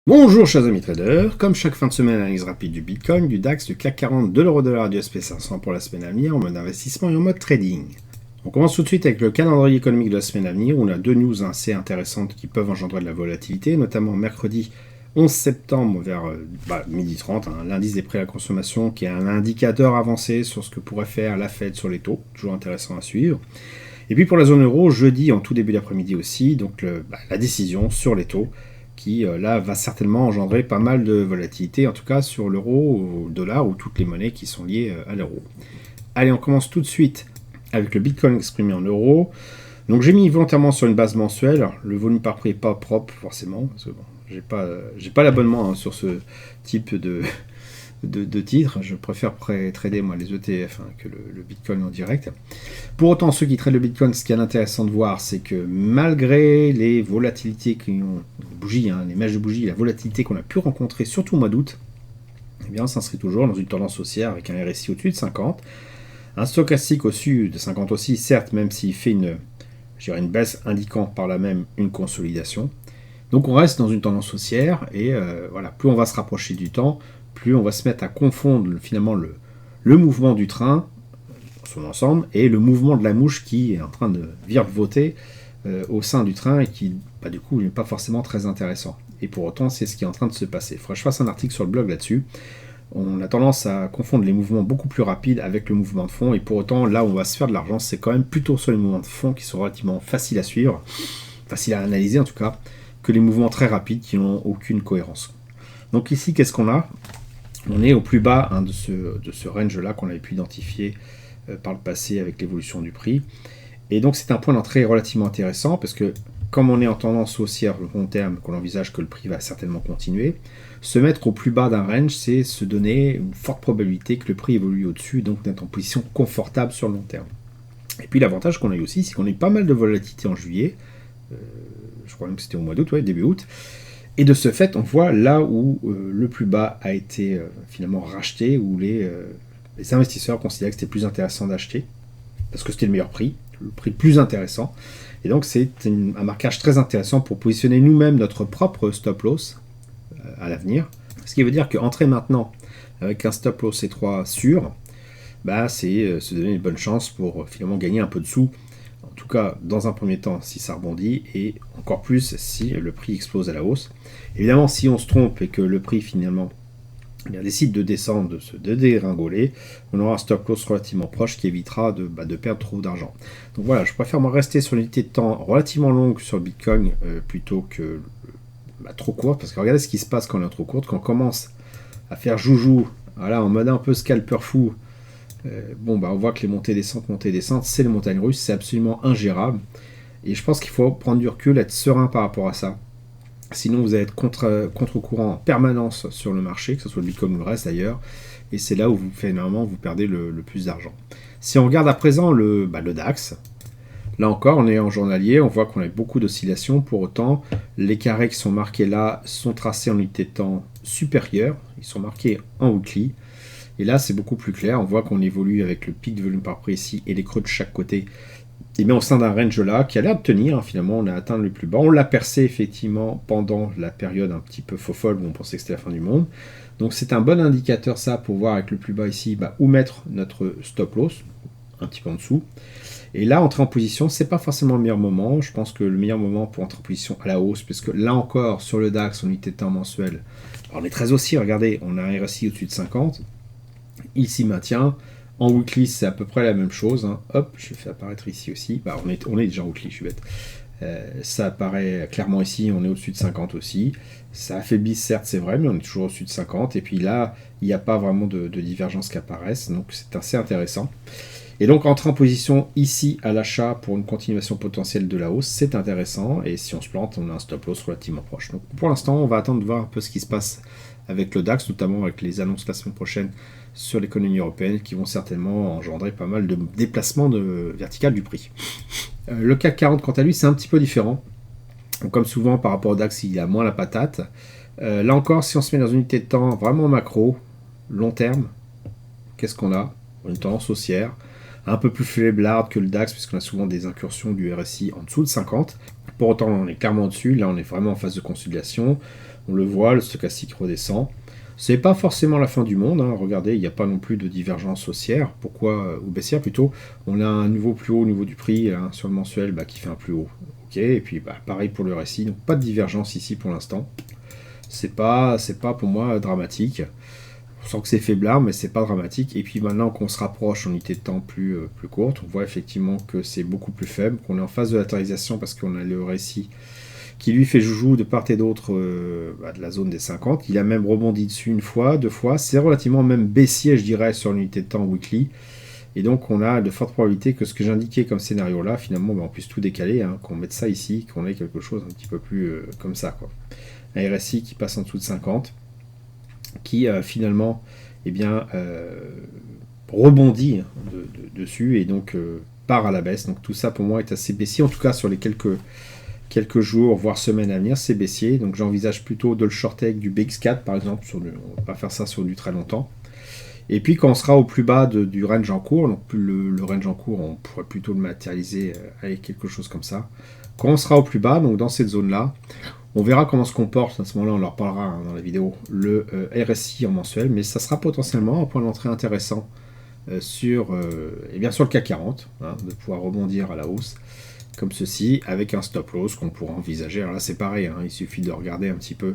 Bonjour chers amis traders, comme chaque fin de semaine, analyse rapide du Bitcoin, du DAX, du CAC 40, de l'euro-dollar, du SP500 pour la semaine à venir en mode investissement et en mode trading. On commence tout de suite avec le calendrier économique de la semaine à venir où on a deux news assez intéressantes qui peuvent engendrer de la volatilité, notamment mercredi 11 septembre vers 12h30, l'indice des prix à la consommation qui est un indicateur avancé sur ce que pourrait faire la Fed sur les taux, toujours intéressant à suivre. Et puis pour la zone euro, jeudi en tout début d'après-midi aussi, donc la décision sur les taux qui là va certainement engendrer pas mal de volatilité, en tout cas sur l'euro, au dollar ou toutes les monnaies qui sont liées à l'euro. Allez, on commence tout de suite avec le Bitcoin exprimé en euros. Donc j'ai mis volontairement sur une base mensuelle. Alors, le volume par prix n'est pas propre forcément, parce que bon, j'ai pas l'abonnement sur ce type de titres. Je préfère trader moi les ETF que le Bitcoin en direct. Pour autant, ceux qui tradent le Bitcoin, ce qui est intéressant de voir, c'est que malgré les volatilités qui ont bougies, les mèches de bougies, la volatilité qu'on a pu rencontrer surtout au mois d'août, eh bien, on s'inscrit toujours dans une tendance haussière avec un RSI au-dessus de 50, un stochastique au-dessus de 50 aussi, certes, même s'il fait une baisse indiquant par là même une consolidation. Donc on reste dans une tendance haussière et voilà, plus on va se rapprocher du temps, plus on va se mettre à confondre finalement le mouvement du train, son ensemble, et le mouvement de la mouche qui est en train de virevolter au sein du train et qui, du coup, n'est pas forcément très intéressant. Et pour autant, c'est ce qui est en train de se passer. Il faudrait que je fasse un article sur le blog là-dessus. On a tendance à confondre les mouvements beaucoup plus rapides avec le mouvement de fond, et pour autant, là où on va se faire de l'argent, c'est quand même plutôt sur les mouvements de fond qui sont relativement faciles à suivre, faciles à analyser en tout cas, que les mouvements très rapides qui n'ont aucune cohérence. Donc ici, qu'est-ce qu'on a ? On est au plus bas de ce range-là qu'on avait pu identifier par le passé avec l'évolution du prix. Et donc c'est un point d'entrée relativement intéressant parce que comme on est en tendance haussière long terme, qu'on envisage que le prix va certainement continuer, se mettre au plus bas d'un range, c'est se donner une forte probabilité que le prix évolue au-dessus, donc d'être en position confortable sur le long terme. Et puis l'avantage qu'on a eu aussi, c'est qu'on a eu pas mal de volatilité en juillet, je crois même que c'était au mois d'août, début août, et de ce fait, on voit là où le plus bas a été finalement racheté, où les investisseurs considéraient que c'était plus intéressant d'acheter, parce que c'était le meilleur prix, le prix le plus intéressant. Et donc c'est un marquage très intéressant pour positionner nous-mêmes notre propre stop loss à l'avenir. Ce qui veut dire qu'entrer maintenant avec un stop loss C3 sûr, c'est se donner une bonne chance pour finalement gagner un peu de sous. En tout cas, dans un premier temps, si ça rebondit, et encore plus si le prix explose à la hausse. Évidemment, si on se trompe et que le prix finalement décide de descendre, de dégringoler, on aura un stop loss relativement proche qui évitera de perdre trop d'argent. Donc voilà, je préfère rester sur une unité de temps relativement longue sur le Bitcoin plutôt que trop courte, parce que regardez ce qui se passe quand on est trop courte, quand on commence à faire joujou, voilà, en mode un peu scalper fou. On voit que les montées-descentes, c'est les montagnes russes, c'est absolument ingérable. Et je pense qu'il faut prendre du recul, être serein par rapport à ça. Sinon, vous allez être contre-courant en permanence sur le marché, que ce soit le Bitcoin ou le reste d'ailleurs. Et c'est là où vous perdez le plus d'argent. Si on regarde à présent le DAX, là encore, on est en journalier, on voit qu'on a beaucoup d'oscillations. Pour autant, les carrés qui sont marqués là sont tracés en unité de temps supérieure. Ils sont marqués en weekly. Et là, c'est beaucoup plus clair. On voit qu'on évolue avec le pic de volume par prix ici et les creux de chaque côté. Et bien au sein d'un range là qui a l'air de tenir, finalement, on a atteint le plus bas. On l'a percé effectivement pendant la période un petit peu folle où on pensait que c'était la fin du monde. Donc c'est un bon indicateur ça pour voir avec le plus bas ici où mettre notre stop loss, un petit peu en dessous. Et là, entrer en position, c'est pas forcément le meilleur moment. Je pense que le meilleur moment pour entrer en position à la hausse, parce que là encore, sur le DAX, en unité de temps mensuelle, on est très haussier, regardez, on a un RSI au-dessus de 50. Il s'y maintient. En weekly, c'est à peu près la même chose. Hop, je fais apparaître ici aussi. On est déjà en weekly, je suis bête. Ça apparaît clairement ici, on est au-dessus de 50 aussi. Ça affaiblit, certes, c'est vrai, mais on est toujours au-dessus de 50. Et puis là, il n'y a pas vraiment de divergence qui apparaissent. Donc c'est assez intéressant. Et donc, entrer en position ici à l'achat pour une continuation potentielle de la hausse, c'est intéressant. Et si on se plante, on a un stop loss relativement proche. Donc pour l'instant, on va attendre de voir un peu ce qui se passe avec le DAX, notamment avec les annonces la semaine prochaine sur l'économie européenne qui vont certainement engendrer pas mal de déplacements vertical du prix. Le CAC 40, quant à lui, c'est un petit peu différent. Donc, comme souvent, par rapport au DAX, il a moins la patate. Là encore, si on se met dans une unité de temps vraiment macro, long terme, qu'est-ce qu'on a ? Une tendance haussière, un peu plus faiblarde que le DAX, puisqu'on a souvent des incursions du RSI en dessous de 50. Pour autant, on est clairement au-dessus. Là, on est vraiment en phase de consolidation. On le voit, le stochastique redescend. C'est pas forcément la fin du monde, hein. Regardez, il n'y a pas non plus de divergence haussière. Pourquoi, ou baissière plutôt. On a un nouveau plus haut au niveau du prix hein, sur le mensuel qui fait un plus haut. Ok, et puis pareil pour le RSI, donc pas de divergence ici pour l'instant. C'est pas pour moi dramatique. On sent que c'est faiblard, mais c'est pas dramatique. Et puis maintenant qu'on se rapproche en unité de temps plus courte, on voit effectivement que c'est beaucoup plus faible, qu'on est en phase de latérisation parce qu'on a le RSI qui lui fait joujou de part et d'autre de la zone des 50. Il a même rebondi dessus une fois, deux fois. C'est relativement même baissier, je dirais, sur l'unité de temps weekly. Et donc on a de fortes probabilités que ce que j'indiquais comme scénario là, finalement, on puisse tout décaler, hein, qu'on mette ça ici, qu'on ait quelque chose un petit peu plus comme ça, quoi. Un RSI qui passe en dessous de 50, qui finalement rebondit dessus et donc part à la baisse. Donc tout ça pour moi est assez baissier, en tout cas sur les quelques jours, voire semaines à venir, c'est baissier. Donc j'envisage plutôt de le shorter avec du BX4 par exemple, on ne va pas faire ça sur du très longtemps. Et puis quand on sera au plus bas du range en cours, donc le range en cours, on pourrait plutôt le matérialiser avec quelque chose comme ça. Quand on sera au plus bas, donc dans cette zone-là, on verra comment se comporte, à ce moment-là on leur parlera hein, dans la vidéo, le RSI en mensuel, mais ça sera potentiellement un point d'entrée intéressant sur le CAC 40, hein, de pouvoir rebondir à la hausse, comme ceci, avec un stop loss qu'on pourra envisager. Alors là c'est pareil, hein, il suffit de regarder un petit peu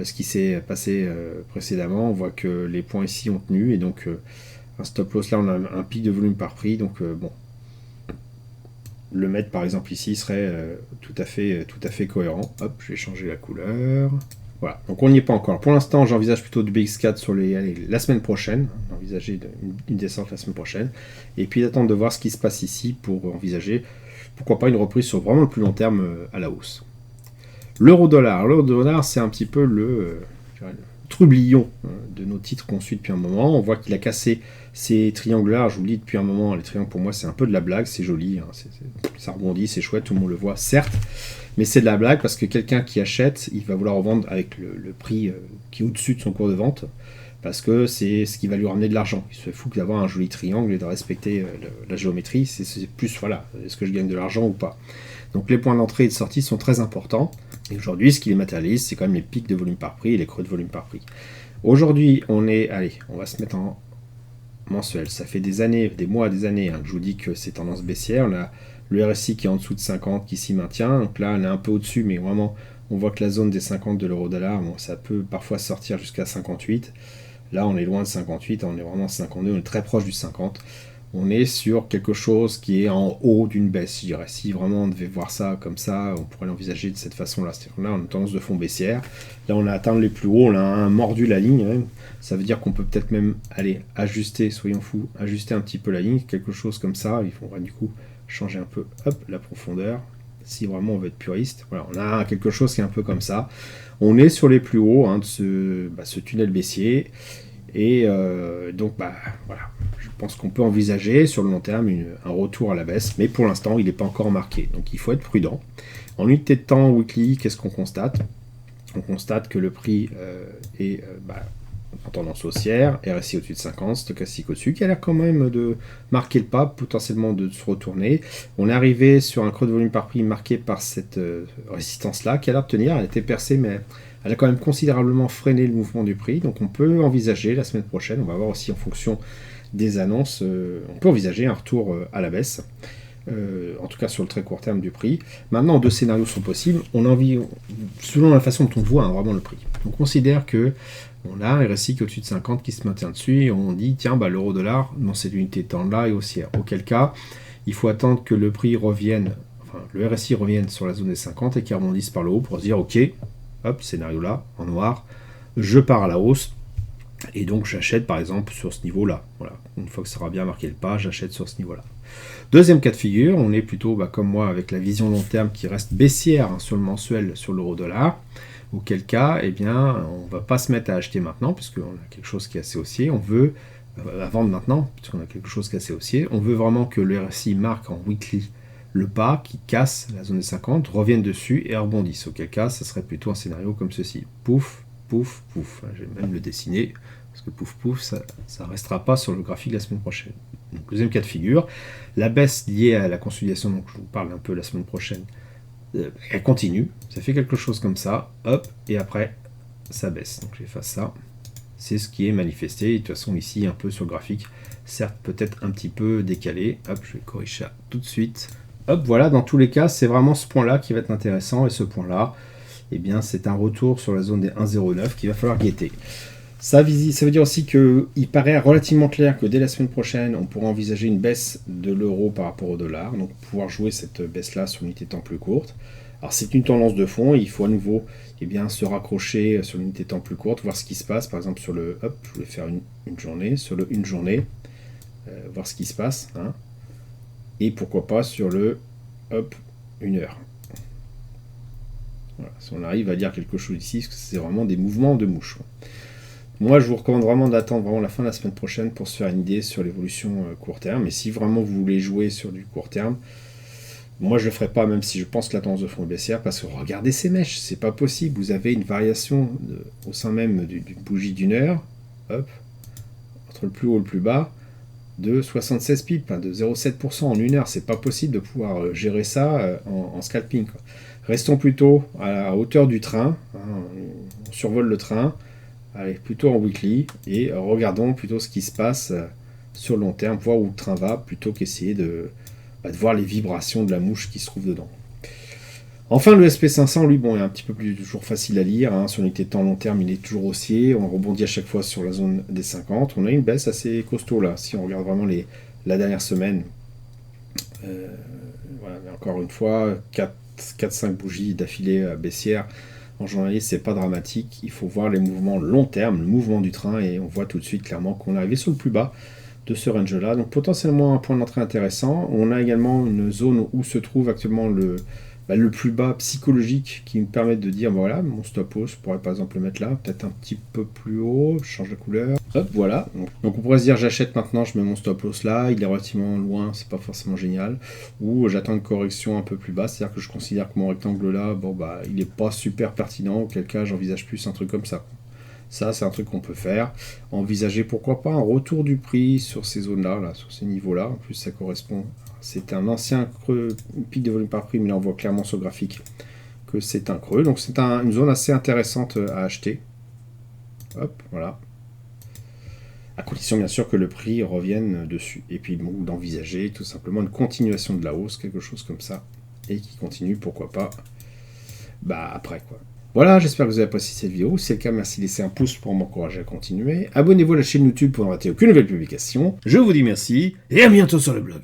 ce qui s'est passé précédemment. On voit que les points ici ont tenu, et donc un stop loss là, on a un pic de volume par prix, donc bon, le mettre par exemple ici serait tout à fait cohérent. Hop, je vais changer la couleur. Voilà, donc on n'y est pas encore. Pour l'instant, j'envisage plutôt du BX4 sur la semaine prochaine. Envisager une descente la semaine prochaine. Et puis d'attendre de voir ce qui se passe ici pour envisager, pourquoi pas, une reprise sur vraiment le plus long terme à la hausse. L'euro-dollar. L'euro-dollar, c'est un petit peu le trublion de nos titres qu'on suit depuis un moment. On voit qu'il a cassé ces triangles-là. Je vous le dis depuis un moment, les triangles pour moi c'est un peu de la blague, c'est joli, hein, ça rebondit, c'est chouette, tout le monde le voit, certes, mais c'est de la blague parce que quelqu'un qui achète, il va vouloir revendre avec le prix qui est au-dessus de son cours de vente, parce que c'est ce qui va lui ramener de l'argent. Il se fout d'avoir un joli triangle et de respecter la géométrie, c'est plus, voilà, est-ce que je gagne de l'argent ou pas. Donc les points d'entrée et de sortie sont très importants. Et aujourd'hui, ce qui les matérialise, c'est quand même les pics de volume par prix et les creux de volume par prix. Aujourd'hui, on va se mettre en mensuel. Ça fait des années, des mois, des années que je vous dis que c'est tendance baissière. On a le RSI qui est en dessous de 50 qui s'y maintient. Donc là, on est un peu au-dessus, mais vraiment, on voit que la zone des 50 de l'euro-dollar, bon, ça peut parfois sortir jusqu'à 58. Là, on est loin de 58, on est vraiment 52, on est très proche du 50. On est sur quelque chose qui est en haut d'une baisse, je dirais. Si vraiment on devait voir ça comme ça, on pourrait l'envisager de cette façon-là. C'est-à-dire là, on a une tendance de fond baissière. Là, on a atteint les plus hauts, on a mordu la ligne. Hein. Ça veut dire qu'on peut peut-être même aller ajuster, soyons fous, ajuster un petit peu la ligne, quelque chose comme ça. Il faudra du coup changer un peu la profondeur. Si vraiment on veut être puriste, voilà, on a quelque chose qui est un peu comme ça. On est sur les plus hauts hein, de ce tunnel baissier. Et donc, voilà, je pense qu'on peut envisager sur le long terme un retour à la baisse, mais pour l'instant, il n'est pas encore marqué. Donc, il faut être prudent. En unité de temps weekly, qu'est-ce qu'on constate ? On constate que le prix est en tendance haussière, RSI au-dessus de 50, stochastique au-dessus, qui a l'air quand même de marquer le pas, potentiellement de se retourner. On est arrivé sur un creux de volume par prix marqué par cette résistance-là, qui a l'air de tenir. Elle a été percée, mais elle a quand même considérablement freiné le mouvement du prix, donc on peut envisager la semaine prochaine, on va voir aussi en fonction des annonces, on peut envisager un retour à la baisse, en tout cas sur le très court terme du prix. Maintenant, deux scénarios sont possibles, selon la façon dont on voit vraiment le prix. On considère que on a un RSI qui est au-dessus de 50 qui se maintient dessus, et on dit, tiens, l'euro-dollar, dans cette unité de temps-là, est haussière. Auquel cas, il faut attendre que le prix revienne, le RSI revienne sur la zone des 50 et qu'il rebondisse par le haut pour se dire, ok, hop, scénario là, en noir, je pars à la hausse, et donc j'achète par exemple sur ce niveau-là. Voilà. Une fois que ça aura bien marqué le pas, j'achète sur ce niveau-là. Deuxième cas de figure, on est plutôt comme moi avec la vision long terme qui reste baissière sur le mensuel sur l'euro-dollar, auquel cas, on ne va pas se mettre à acheter maintenant, puisqu'on a quelque chose qui est assez haussier, on veut, à vendre maintenant, puisqu'on a quelque chose qui est assez haussier, on veut vraiment que le RSI marque en weekly le pas qui casse la zone des 50, revienne dessus et rebondisse. Auquel cas, ça serait plutôt un scénario comme ceci. Pouf, pouf, pouf. Je vais même le dessiner, parce que pouf, pouf, ça ne restera pas sur le graphique la semaine prochaine. Donc, deuxième cas de figure, la baisse liée à la consolidation, dont je vous parle un peu la semaine prochaine, elle continue. Ça fait quelque chose comme ça, hop, et après, ça baisse. Donc j'efface ça. C'est ce qui est manifesté. Et de toute façon, ici, un peu sur le graphique, certes, peut-être un petit peu décalé. Hop, je vais corriger ça tout de suite. Hop, voilà, dans tous les cas, c'est vraiment ce point-là qui va être intéressant. Et ce point-là, eh bien, c'est un retour sur la zone des 1,09 qu'il va falloir guetter. Ça veut dire aussi qu'il paraît relativement clair que dès la semaine prochaine, on pourra envisager une baisse de l'euro par rapport au dollar. Donc, pouvoir jouer cette baisse-là sur une unité de temps plus courte. Alors, c'est une tendance de fond. Il faut à nouveau se raccrocher sur l'unité de temps plus courte, voir ce qui se passe. Par exemple, sur le... Hop, je voulais faire une journée. Sur le une journée, voir ce qui se passe. Hein. Et pourquoi pas sur le... Hop, une heure. Voilà, si on arrive à dire quelque chose ici, parce que c'est vraiment des mouvements de mouche. Moi, je vous recommande vraiment d'attendre vraiment la fin de la semaine prochaine pour se faire une idée sur l'évolution court terme. Et si vraiment vous voulez jouer sur du court terme, moi je ne le ferai pas, même si je pense que la tendance de fond est baissière, parce que regardez ces mèches, c'est pas possible. Vous avez une variation au sein même d'une bougie d'une heure, hop, entre le plus haut et le plus bas, de 76 pips, de 0,7% en une heure. C'est pas possible de pouvoir gérer ça en scalping, quoi. Restons plutôt à la hauteur du train, hein, on survole le train, allez, plutôt en weekly, et regardons plutôt ce qui se passe sur le long terme, voir où le train va, plutôt qu'essayer de voir les vibrations de la mouche qui se trouve dedans. Enfin, le SP500, lui, bon, est un petit peu plus toujours facile à lire, hein, sur l'unité de temps long terme, il est toujours haussier, on rebondit à chaque fois sur la zone des 50, on a une baisse assez costaud là, si on regarde vraiment la dernière semaine. Voilà, mais encore une fois, 4-5 bougies d'affilée baissière en journalier, c'est pas dramatique. Il faut voir les mouvements long terme, le mouvement du train, et on voit tout de suite clairement qu'on est arrivé sur le plus bas de ce range là. Donc potentiellement un point d'entrée intéressant. On a également une zone où se trouve actuellement le plus bas psychologique qui me permet de dire voilà, mon stop loss, je pourrais par exemple le mettre là, peut-être un petit peu plus haut, je change de couleur. Hop, voilà. Donc on pourrait se dire j'achète maintenant, je mets mon stop loss là, il est relativement loin, c'est pas forcément génial. Ou j'attends une correction un peu plus basse, c'est-à-dire que je considère que mon rectangle là, il est pas super pertinent, auquel cas j'envisage plus un truc comme ça. Ça, c'est un truc qu'on peut faire. Envisager, pourquoi pas, un retour du prix sur ces zones-là, là, sur ces niveaux-là. En plus, ça correspond. C'est un ancien creux, pic de volume par prix, mais là, on voit clairement sur le graphique que c'est un creux. Donc, c'est une zone assez intéressante à acheter. Hop, voilà. À condition, bien sûr, que le prix revienne dessus. Et puis, bon, d'envisager tout simplement une continuation de la hausse, quelque chose comme ça. Et qui continue, pourquoi pas, après, quoi. Voilà, j'espère que vous avez apprécié cette vidéo. Si c'est le cas, merci de laisser un pouce pour m'encourager à continuer. Abonnez-vous à la chaîne YouTube pour ne rater aucune nouvelle publication. Je vous dis merci et à bientôt sur le blog.